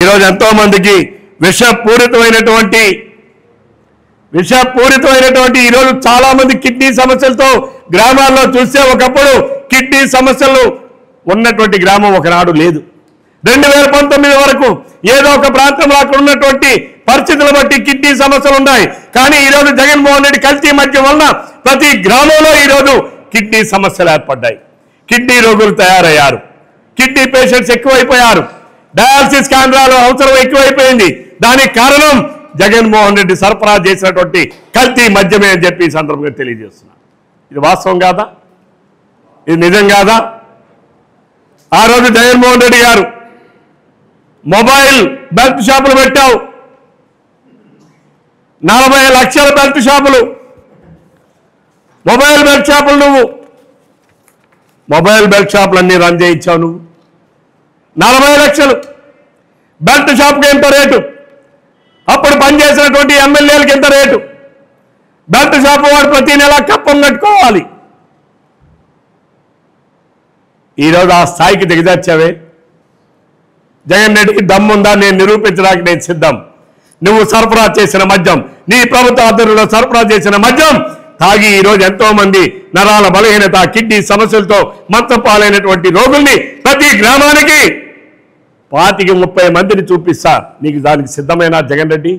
ఈరోజు ఎంతో మందికి విషపూరితమైనటువంటి ఈరోజు చాలా మంది కిడ్నీ సమస్యలతో గ్రామాల్లో చూస్తే ఒకప్పుడు కిడ్నీ సమస్యలు ఉన్నటువంటి గ్రామం ఒకనాడు లేదు. 2019 వరకు ఏదో ఒక ప్రాంతంలో అక్కడ ఉన్నటువంటి పరిస్థితులు బట్టి కిడ్నీ సమస్యలు ఉన్నాయి. కానీ ఈరోజు జగన్మోహన్ రెడ్డి కల్తీ మద్యం వలన ప్రతి గ్రామంలో ఈరోజు కిడ్నీ సమస్యలు ఏర్పడ్డాయి. కిడ్నీ రోగులు తయారయ్యారు, కిడ్నీ పేషెంట్స్ ఎక్కువైపోయారు, డయాలసిస్ కేంద్రాలు అవసరం ఎక్కువైపోయింది. దానికి కారణం జగన్మోహన్ రెడ్డి సరఫరా చేసినటువంటి కల్తీ మద్యమే అని చెప్పి ఈ సందర్భంగా తెలియజేస్తున్నా. ఇది వాస్తవం కాదా? ఇది నిజం కాదా? ఆ రోజు జగన్మోహన్ రెడ్డి గారు మొబైల్ బెల్ట్ షాపులు పెట్టావు, 40 లక్షల బెల్ట్ షాపులు, మొబైల్ బెల్ట్ షాపులు, నువ్వు మొబైల్ బెల్ట్ షాపులు అన్నీ రన్ చేయించావు. నువ్వు 40 లక్షలు బెల్ట్ షాప్కి ఎంత రేటు, అప్పుడు పనిచేసినటువంటి ఎమ్మెల్యేలకు ఎంత రేటు, బెల్ట్ షాపు వాడు ప్రతి నెల కప్పం కట్టుకోవాలి. ఈరోజు ఆ స్థాయికి దిగజార్చావే. జగన్ రెడ్డికి దమ్ముందా? నేను నిరూపించడానికి నేను సిద్ధం. నువ్వు సరఫరా చేసిన మద్యం, నీ ప్రభుత్వ ఆధ్వర్యంలో సరఫరా చేసిన మద్యం తాగి ఈరోజు ఎంతో మంది నరాల బలహీనత, కిడ్నీ సమస్యలతో మంచపాలైనటువంటి రోగుల్ని ప్రతి గ్రామానికి 25-30 మందిని చూపిస్తా. నీకు దానికి సిద్ధమైన జగన్ రెడ్డి?